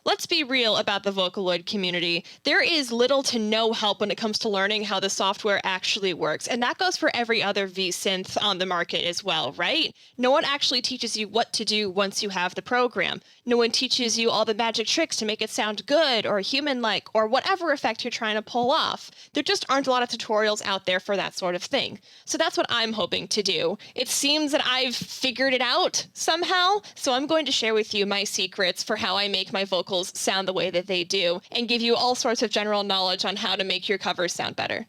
Let's be real about the Vocaloid community. There is little to no help when it comes to learning how the software actually works, and that goes for every other V-synth on the market as well, right? No one actually teaches you what to do once you have the program. No one teaches you all the magic tricks to make it sound good or human-like or whatever effect you're trying to pull off. There just aren't a lot of tutorials out there for that sort of thing. So that's what I'm hoping to do. It seems that I've figured it out somehow, so I'm going to share with you my secrets for how I make my vocals sound the way that they do, and give you all sorts of general knowledge on how to make your covers sound better.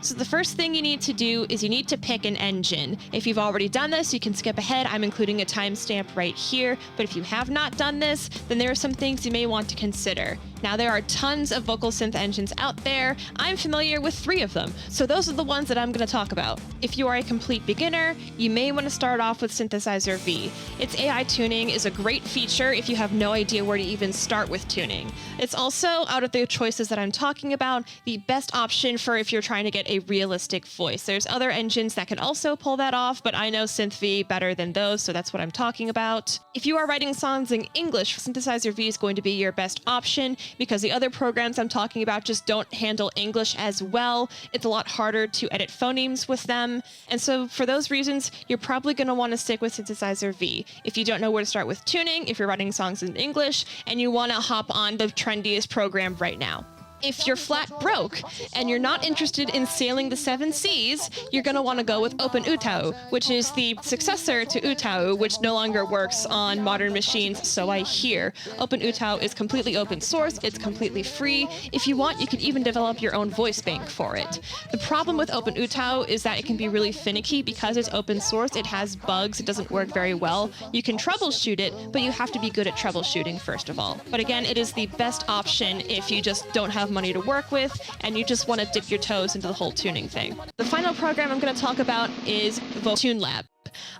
So the first thing you need to do is you need to pick an engine. If you've already done this, you can skip ahead. I'm including a timestamp right here, but if you have not done this, then there are some things you may want to consider. Now, there are tons of vocal synth engines out there. I'm familiar with 3 of them, so those are the ones that I'm going to talk about. If you are a complete beginner, you may want to start off with Synthesizer V. Its AI tuning is a great feature if you have no idea where to even start with tuning. It's also, out of the choices that I'm talking about, the best option for if you're trying to get a realistic voice. There's other engines that can also pull that off, but I know Synth V better than those, so that's what I'm talking about. If you are writing songs in English, Synthesizer V is going to be your best option, because the other programs I'm talking about just don't handle English as well. It's a lot harder to edit phonemes with them. And so for those reasons, you're probably going to want to stick with Synthesizer V. If you don't know where to start with tuning, if you're writing songs in English, and you want to hop on the trendiest program right now. If you're flat broke and you're not interested in sailing the 7 seas, you're going to want to go with OpenUtau, which is the successor to Utau, which no longer works on modern machines, so I hear. OpenUtau is completely open source, it's completely free. If you want, you can even develop your own voice bank for it. The problem with OpenUtau is that it can be really finicky because it's open source, it has bugs, it doesn't work very well. You can troubleshoot it, but you have to be good at troubleshooting first of all. But again, it is the best option if you just don't have money to work with and you just want to dip your toes into the whole tuning thing. The final program I'm going to talk about is TuneLab.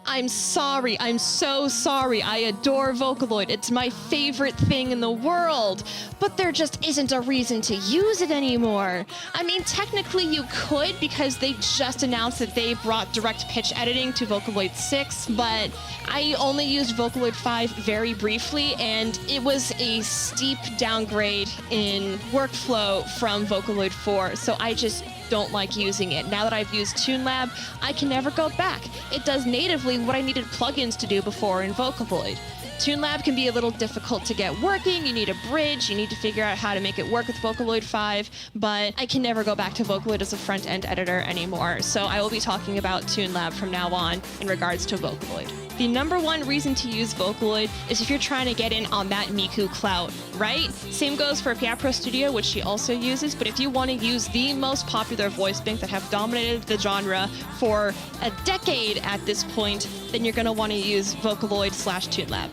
I'm sorry, I'm so sorry. I adore Vocaloid. It's my favorite thing in the world, but there just isn't a reason to use it anymore. I mean, technically you could, because they just announced that they brought direct pitch editing to Vocaloid 6, but I only used Vocaloid 5 very briefly, and it was a steep downgrade in workflow from Vocaloid 4, so I just don't like using it. Now that I've used TuneLab, I can never go back. It does natively what I needed plugins to do before in Vocaloid. TuneLab can be a little difficult to get working. You need a bridge, you need to figure out how to make it work with Vocaloid 5, but I can never go back to Vocaloid as a front-end editor anymore, so I will be talking about TuneLab from now on in regards to Vocaloid. The number one reason to use Vocaloid is if you're trying to get in on that Miku clout, right? Same goes for PI Pro Studio, which she also uses, but if you want to use the most popular voice banks that have dominated the genre for a decade at this point, then you're going to want to use Vocaloid/TuneLab.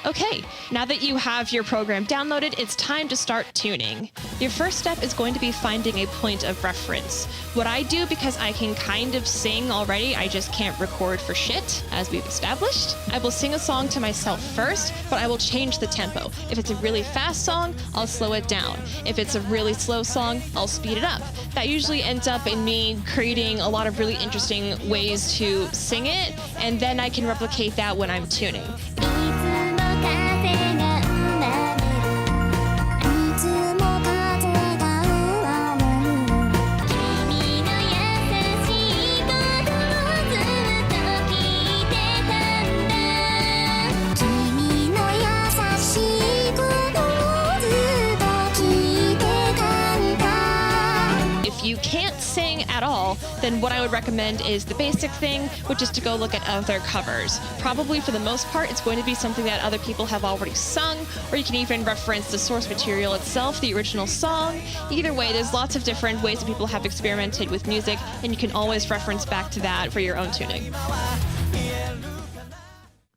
Okay, now that you have your program downloaded, it's time to start tuning. Your first step is going to be finding a point of reference. What I do, because I can kind of sing already, I just can't record for shit, as we've established. I will sing a song to myself first, but I will change the tempo. If it's a really fast song, I'll slow it down. If it's a really slow song, I'll speed it up. That usually ends up in me creating a lot of really interesting ways to sing it, and then I can replicate that when I'm tuning. If you can't sing at all, then what I would recommend is the basic thing, which is to go look at other covers. Probably for the most part, it's going to be something that other people have already sung, or you can even reference the source material itself, the original song. Either way, there's lots of different ways that people have experimented with music, and you can always reference back to that for your own tuning.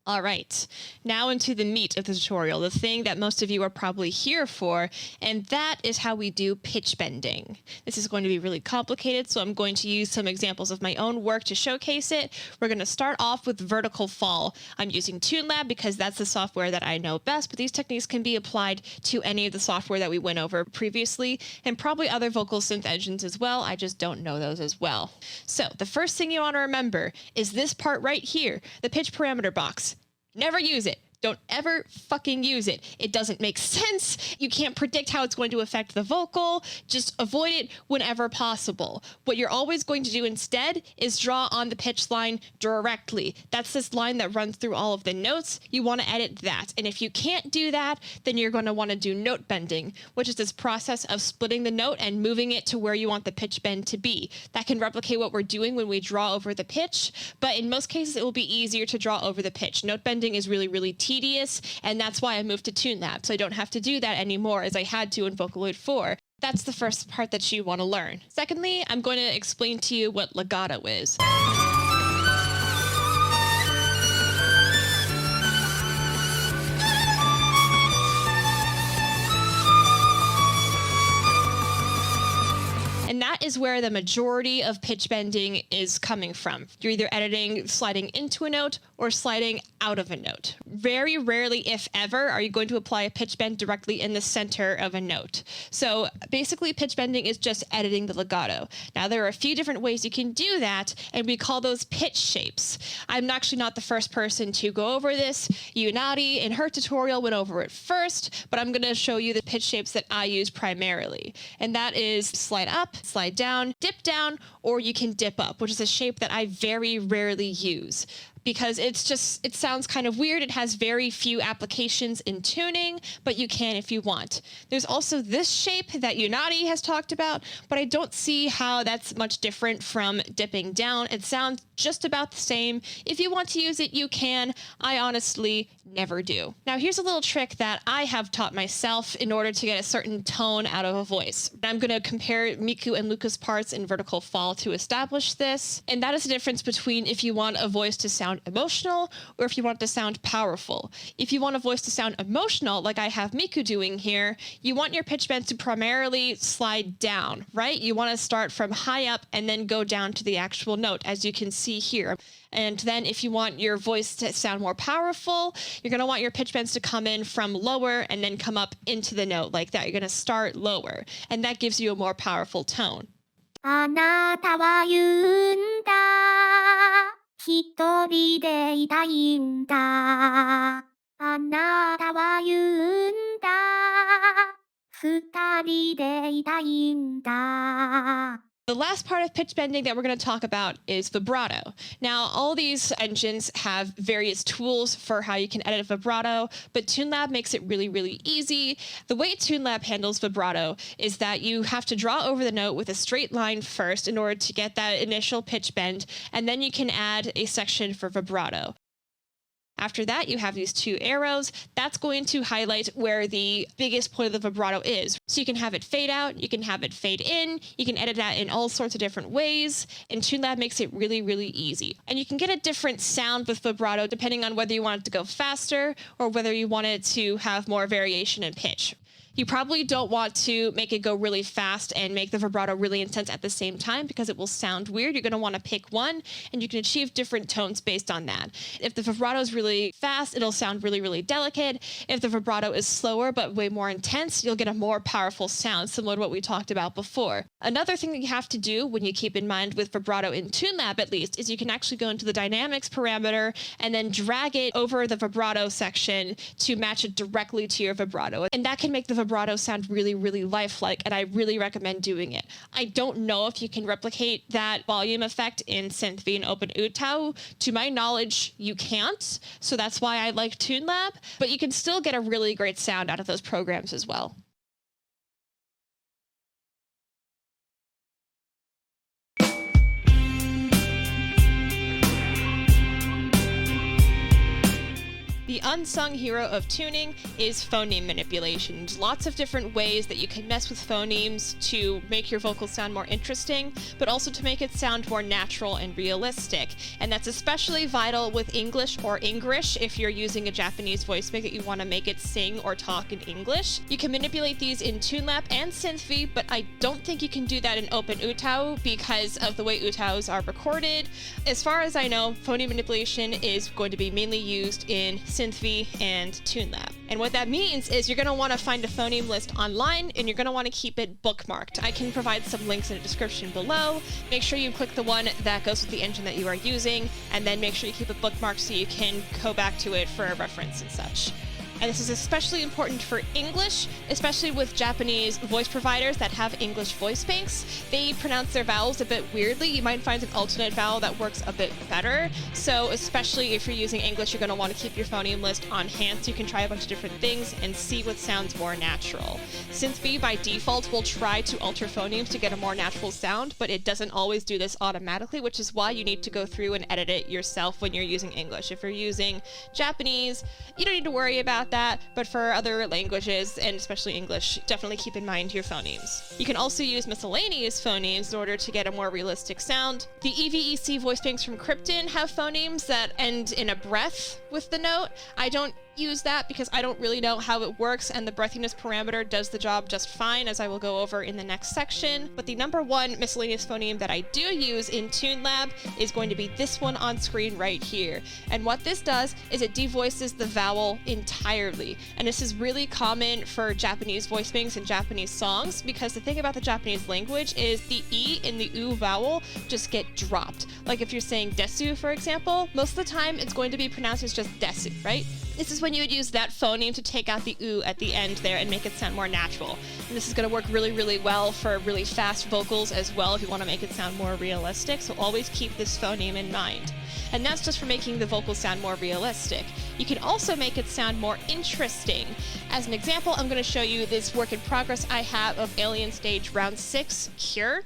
All right, now into the meat of the tutorial, the thing that most of you are probably here for, and that is how we do pitch bending. This is going to be really complicated, so I'm going to use some examples of my own work to showcase it. We're going to start off with vertical fall. I'm using TuneLab because that's the software that I know best, but these techniques can be applied to any of the software that we went over previously, and probably other vocal synth engines as well. I just don't know those as well. So the first thing you want to remember is this part right here, the pitch parameter box. Never use it. Don't ever fucking use it. It doesn't make sense. You can't predict how it's going to affect the vocal. Just avoid it whenever possible. What you're always going to do instead is draw on the pitch line directly. That's this line that runs through all of the notes. You want to edit that. And if you can't do that, then you're going to want to do note bending, which is this process of splitting the note and moving it to where you want the pitch bend to be. That can replicate what we're doing when we draw over the pitch, but in most cases it will be easier to draw over the pitch. Note bending is really, really tedious, and that's why I moved to TuneLab, so I don't have to do that anymore as I had to in Vocaloid 4. That's the first part that you want to learn. Secondly, I'm going to explain to you what legato is. And that is where the majority of pitch bending is coming from. You're either editing, sliding into a note or sliding out of a note. Very rarely, if ever, are you going to apply a pitch bend directly in the center of a note. So basically, pitch bending is just editing the legato. Now, there are a few different ways you can do that, and we call those pitch shapes. I'm actually not the first person to go over this. Unati, in her tutorial, went over it first, but I'm going to show you the pitch shapes that I use primarily. And that is slide up, slide down, dip down, or you can dip up, which is a shape that I very rarely use because it sounds kind of weird. It has very few applications in tuning, but you can if you want. There's also this shape that Unati has talked about, but I don't see how that's much different from dipping down. It sounds just about the same. If you want to use it, you can. I honestly never do. Now, here's a little trick that I have taught myself in order to get a certain tone out of a voice. I'm going to compare Miku and Luca's parts in vertical fall to establish this, and that is the difference between if you want a voice to sound emotional or if you want it to sound powerful. If you want a voice to sound emotional, like I have Miku doing here, you want your pitch bend to primarily slide down, right? You want to start from high up and then go down to the actual note, as you can see here. And then if you want your voice to sound more powerful, you're going to want your pitch bends to come in from lower and then come up into the note like that. You're going to start lower, and that gives you a more powerful tone. あなたは言うんだ。一人でいたいんだ。あなたは言うんだ。二人でいたいんだ。 The last part of pitch bending that we're going to talk about is vibrato. Now, all these engines have various tools for how you can edit vibrato, but TuneLab makes it really, really easy. The way TuneLab handles vibrato is that you have to draw over the note with a straight line first in order to get that initial pitch bend, and then you can add a section for vibrato. After that, you have these two arrows. That's going to highlight where the biggest point of the vibrato is. So you can have it fade out, you can have it fade in, you can edit that in all sorts of different ways, and TuneLab makes it really, really easy. And you can get a different sound with vibrato depending on whether you want it to go faster or whether you want it to have more variation in pitch. You probably don't want to make it go really fast and make the vibrato really intense at the same time because it will sound weird. You're going to want to pick one, and you can achieve different tones based on that. If the vibrato is really fast, it'll sound really, really delicate. If the vibrato is slower but way more intense, you'll get a more powerful sound, similar to what we talked about before. Another thing that you have to do when you keep in mind with vibrato in TuneLab, at least, is you can actually go into the dynamics parameter and then drag it over the vibrato section to match it directly to your vibrato. And that can make the vibrato sound really, really lifelike, and I really recommend doing it. I don't know if you can replicate that volume effect in SynthV and OpenUtau. To my knowledge, you can't, so that's why I like TuneLab, but you can still get a really great sound out of those programs as well. The unsung hero of tuning is phoneme manipulation. There's lots of different ways that you can mess with phonemes to make your vocals sound more interesting, but also to make it sound more natural and realistic. And that's especially vital with English or Ingrish if you're using a Japanese voice bank that you want to make it sing or talk in English. You can manipulate these in TuneLab and SynthV, but I don't think you can do that in Open Utau because of the way Utaus are recorded. As far as I know, phoneme manipulation is going to be mainly used in SynthV and TuneLab. And what that means is you're going to want to find a phoneme list online and you're going to want to keep it bookmarked. I can provide some links in the description below. Make sure you click the one that goes with the engine that you are using, and then make sure you keep it bookmarked so you can go back to it for a reference and such. And this is especially important for English, especially with Japanese voice providers that have English voice banks. They pronounce their vowels a bit weirdly. You might find an alternate vowel that works a bit better. So especially if you're using English, you're going to want to keep your phoneme list on hand so you can try a bunch of different things and see what sounds more natural. SynthV by default will try to alter phonemes to get a more natural sound, but it doesn't always do this automatically, which is why you need to go through and edit it yourself when you're using English. If you're using Japanese, you don't need to worry about that, but for other languages, and especially English, definitely keep in mind your phonemes. You can also use miscellaneous phonemes in order to get a more realistic sound. The EVEC voice banks from Krypton have phonemes that end in a breath with the note. I don't use that because I don't really know how it works, and the breathiness parameter does the job just fine, as I will go over in the next section. But the number one miscellaneous phoneme that I do use in TuneLab is going to be this one on screen right here. And what this does is it devoices the vowel entirely. And this is really common for Japanese voice banks and Japanese songs, because the thing about the Japanese language is the E in the U vowel just get dropped. Like if you're saying desu, for example, most of the time it's going to be pronounced as just desu, right? This is when you would use that phoneme to take out the U at the end there and make it sound more natural. And this is going to work really, really well for really fast vocals as well if you want to make it sound more realistic. So always keep this phoneme in mind. And that's just for making the vocals sound more realistic. You can also make it sound more interesting. As an example, I'm going to show you this work in progress I have of Alien Stage Round 6, Cure.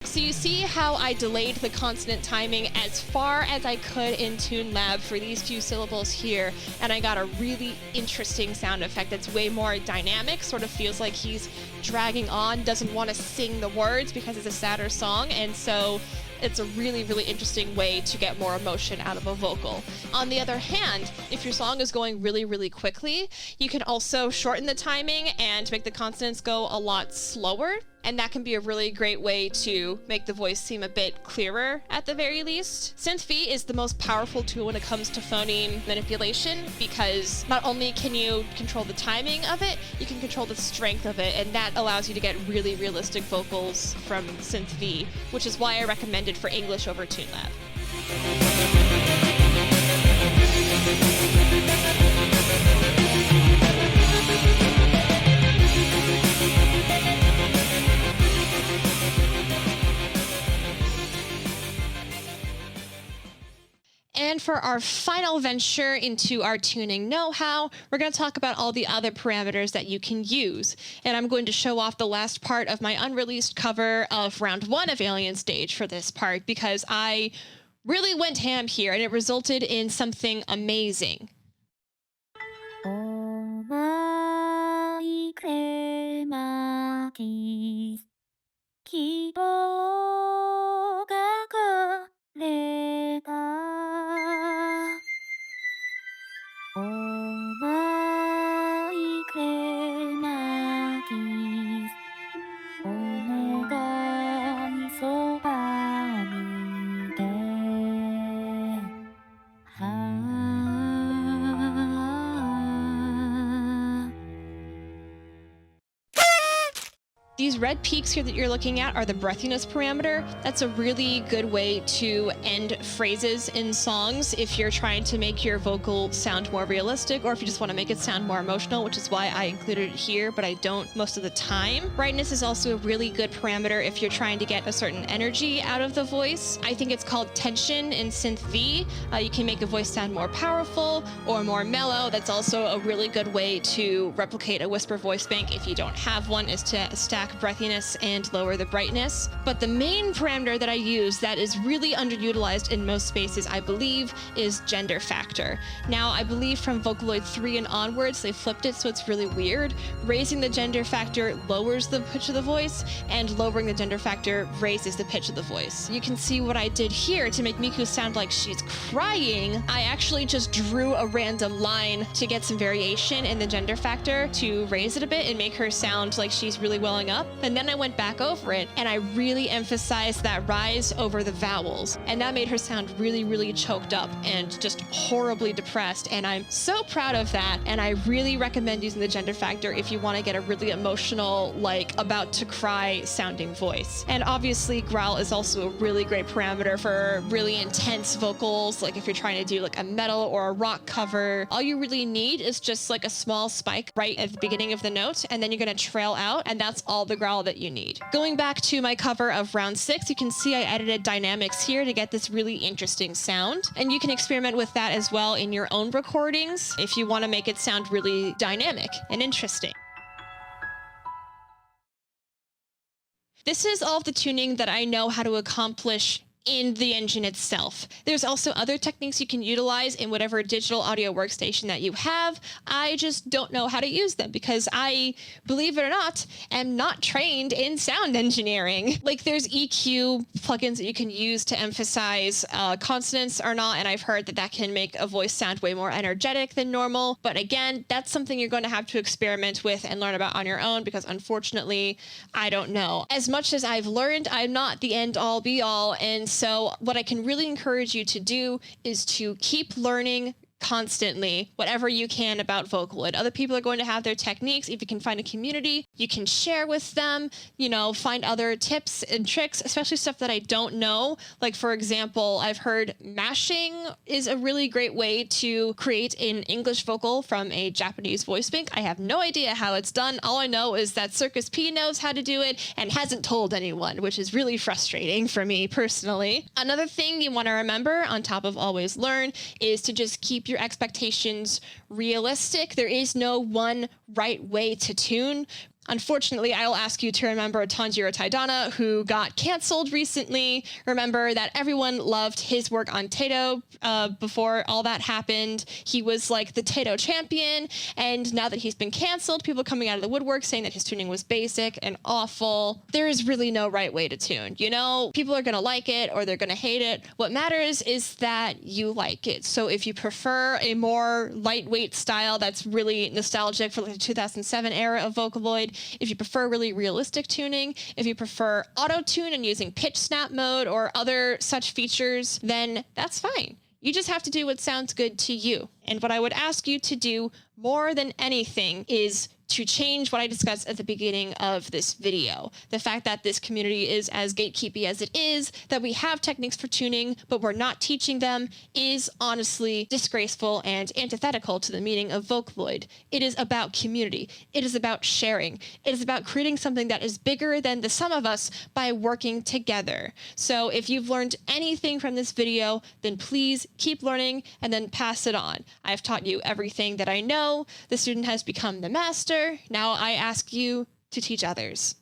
So you see how I delayed the consonant timing as far as I could in TuneLab for these few syllables here, and I got a really interesting sound effect that's way more dynamic, sort of feels like he's dragging on, doesn't want to sing the words because it's a sadder song, and so it's a really, really interesting way to get more emotion out of a vocal. On the other hand, if your song is going really, really quickly, you can also shorten the timing and make the consonants go a lot slower. And that can be a really great way to make the voice seem a bit clearer at the very least. SynthV is the most powerful tool when it comes to phoneme manipulation, because not only can you control the timing of it, you can control the strength of it, and that allows you to get really realistic vocals from SynthV, which is why I recommend it for English over TuneLab. And for our final venture into our tuning know-how, we're going to talk about all the other parameters that you can use. And I'm going to show off the last part of my unreleased cover of round 1 of Alien Stage for this part, because I really went ham here and it resulted in something amazing. These red peaks here that you're looking at are the breathiness parameter. That's a really good way to end phrases in songs if you're trying to make your vocal sound more realistic, or if you just want to make it sound more emotional, which is why I included it here, but I don't most of the time. Brightness is also a really good parameter if you're trying to get a certain energy out of the voice. I think it's called tension in SynthV. You can make a voice sound more powerful or more mellow. That's also a really good way to replicate a whisper voice bank if you don't have one, is to stack breathiness and lower the brightness. But the main parameter that I use that is really underutilized in most spaces, I believe, is gender factor. Now, I believe from Vocaloid 3 and onwards, they flipped it so it's really weird. Raising the gender factor lowers the pitch of the voice, and lowering the gender factor raises the pitch of the voice. You can see what I did here to make Miku sound like she's crying. I actually just drew a random line to get some variation in the gender factor to raise it a bit and make her sound like she's really welling up. And then I went back over it and I really emphasized that rise over the vowels. And that made her sound really, really choked up and just horribly depressed. And I'm so proud of that. And I really recommend using the gender factor if you want to get a really emotional, like about to cry sounding voice. And obviously growl is also a really great parameter for really intense vocals. Like if you're trying to do like a metal or a rock cover, all you really need is just like a small spike right at the beginning of the note, and then you're going to trail out, and that's all the growl that you need. Going back to my cover of round 6, you can see I edited dynamics here to get this really interesting sound, and you can experiment with that as well in your own recordings if you want to make it sound really dynamic and interesting. This is all of the tuning that I know how to accomplish in the engine itself. There's also other techniques you can utilize in whatever digital audio workstation that you have. I just don't know how to use them because I, believe it or not, am not trained in sound engineering. Like there's EQ plugins that you can use to emphasize consonants or not, and I've heard that that can make a voice sound way more energetic than normal. But again, that's something you're going to have to experiment with and learn about on your own because unfortunately, I don't know. As much as I've learned, I'm not the end all be all, and so what I can really encourage you to do is to keep learning constantly whatever you can about Vocaloid. Other people are going to have their techniques. If you can find a community, you can share with them, you know, find other tips and tricks, especially stuff that I don't know. Like for example, I've heard mashing is a really great way to create an English vocal from a Japanese voice bank. I have no idea how it's done. All I know is that Circus P knows how to do it and hasn't told anyone, which is really frustrating for me personally. Another thing you want to remember on top of always learn is to just keep your expectations realistic. There is no one right way to tune. Unfortunately, I'll ask you to remember Tanjiro Taidana, who got canceled recently. Remember that everyone loved his work on Taito before all that happened. He was like the Taito champion, and now that he's been canceled, people coming out of the woodwork saying that his tuning was basic and awful. There is really no right way to tune. You know, people are going to like it or they're going to hate it. What matters is that you like it. So if you prefer a more lightweight style that's really nostalgic for like the 2007 era of Vocaloid, if you prefer really realistic tuning, if you prefer auto-tune and using pitch snap mode or other such features, then that's fine. You just have to do what sounds good to you. And what I would ask you to do more than anything is to change what I discussed at the beginning of this video. The fact that this community is as gatekeepy as it is, that we have techniques for tuning, but we're not teaching them, is honestly disgraceful and antithetical to the meaning of Vocaloid. It is about community. It is about sharing. It is about creating something that is bigger than the sum of us by working together. So if you've learned anything from this video, then please keep learning and then pass it on. I've taught you everything that I know. The student has become the master. Now I ask you to teach others.